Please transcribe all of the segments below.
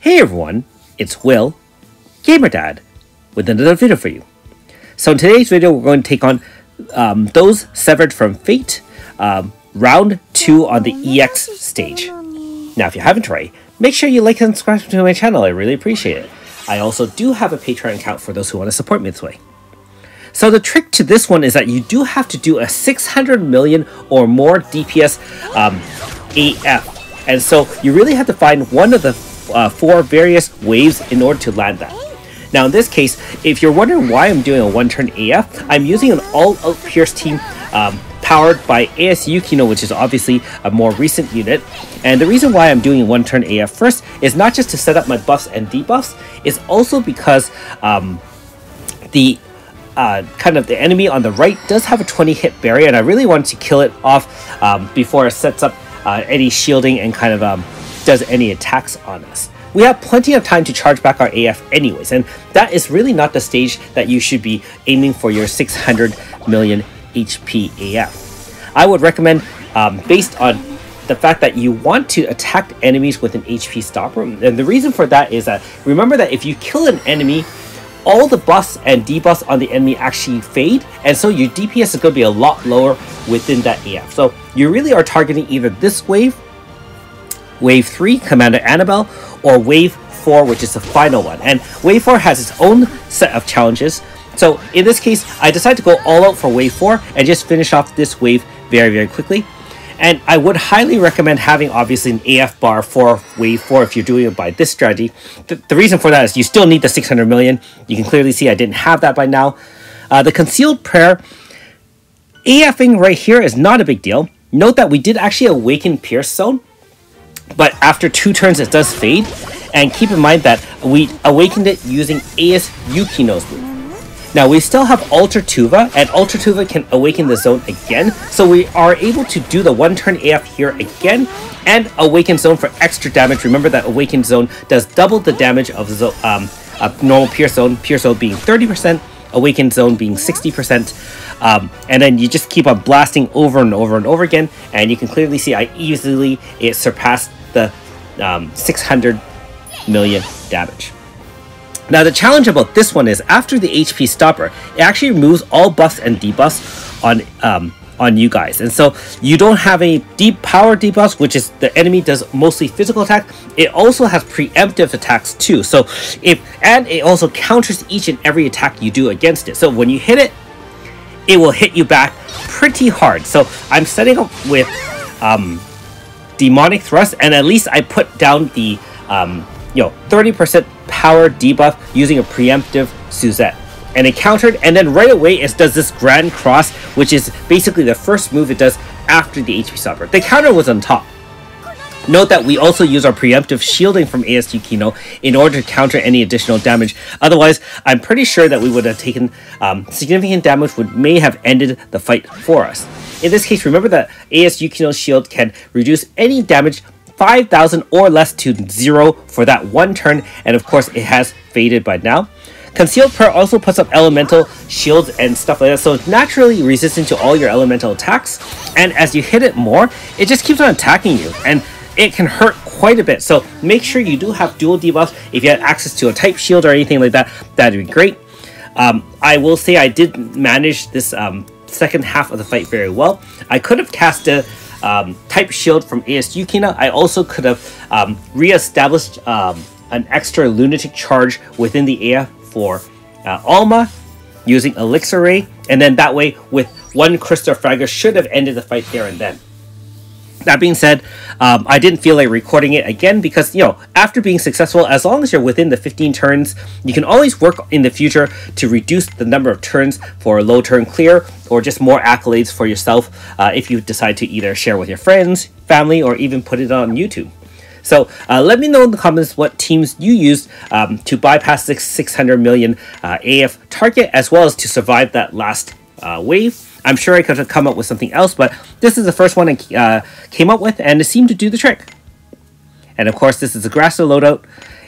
Hey everyone, it's Will, GamerDad, with another video for you. So in today's video, we're going to take on those severed from Fate, round 2 on the EX stage. Now, if you haven't already, make sure you like and subscribe to my channel. I really appreciate it. I also do have a Patreon account for those who want to support me this way. So the trick to this one is that you do have to do a 600 million or more DPS AF. And so you really have to find one of the 4 various waves in order to land that. Now in this case, if you're wondering why I'm doing a 1-turn AF, I'm using an all-out Pierce team powered by AS Yukino, which is obviously a more recent unit. And the reason why I'm doing a 1-turn AF first is not just to set up my buffs and debuffs, it's also because the enemy on the right does have a 20 hit barrier, and I really want to kill it off before it sets up any shielding and does any attacks on us. We have plenty of time to charge back our AF anyways, and that is really not the stage that you should be aiming for your 600 million HP AF. I would recommend, based on the fact that you want to attack enemies with an HP stopper, and the reason for that is that remember that if you kill an enemy, all the buffs and debuffs on the enemy actually fade, and so your DPS is going to be a lot lower within that AF. So you really are targeting either this wave, Wave 3, Commander Annabelle, or Wave 4, which is the final one. And Wave 4 has its own set of challenges. So in this case, I decided to go all out for Wave 4 and just finish off this wave very, very quickly. And I would highly recommend having, obviously, an AF bar for Wave 4 if you're doing it by this strategy. The reason for that is you still need the 600 million. You can clearly see I didn't have that by now. The Concealed Prayer, AFing right here is not a big deal. Note that we did actually awaken Pierce Zone, but after 2 turns it does fade. And keep in mind that we awakened it using AS Yukino's move. Now we still have Alter Tuva, and Alter Tuva can awaken the zone again, so we are able to do the 1-turn AF here again, and Awaken Zone for extra damage. Remember that Awaken Zone does double the damage of normal Pierce Zone being 30%, Awaken Zone being 60%, and then you just keep on blasting over and over and over again, and you can clearly see it surpassed the 600 million damage. Now the challenge about this one is after the HP stopper, it actually removes all buffs and debuffs on you guys, and so you don't have any deep power debuffs, which is the enemy does mostly physical attack. It also has preemptive attacks too, so and it also counters each and every attack you do against it. So when you hit it, it will hit you back pretty hard. So I'm setting up with Demonic Thrust, and at least I put down the 30% power debuff using a preemptive Suzette, and it countered, and then right away it does this Grand Cross, which is basically the first move it does after the HP stopper. The counter was on top. Note that we also use our preemptive shielding from AS Yukino in order to counter any additional damage. Otherwise, I'm pretty sure that we would have taken significant damage, which may have ended the fight for us. In this case, remember that AS Yukino's shield can reduce any damage 5,000 or less to 0 for that 1 turn, and of course it has faded by now. Concealed Prayer also puts up elemental shields and stuff like that, so it's naturally resistant to all your elemental attacks, and as you hit it more, it just keeps on attacking you, and it can hurt quite a bit. So make sure you do have dual debuffs. If you had access to a type shield or anything like that, that'd be great. I will say I did manage this second half of the fight very well. I could have cast a type shield from AS Yukino. I also could have re-established an extra lunatic charge within the AF for Alma using Elixir Ray, and then that way with 1 Crystal Fragger should have ended the fight there and then. That being said, I didn't feel like recording it again because, after being successful, as long as you're within the 15 turns, you can always work in the future to reduce the number of turns for a low turn clear, or just more accolades for yourself if you decide to either share with your friends, family, or even put it on YouTube. So let me know in the comments what teams you used to bypass the 600 million AF target, as well as to survive that last wave. I'm sure I could have come up with something else, but this is the first one I came up with, and it seemed to do the trick. And of course, this is the Grassley loadout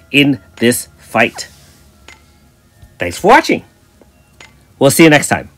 in this fight. Thanks for watching. We'll see you next time.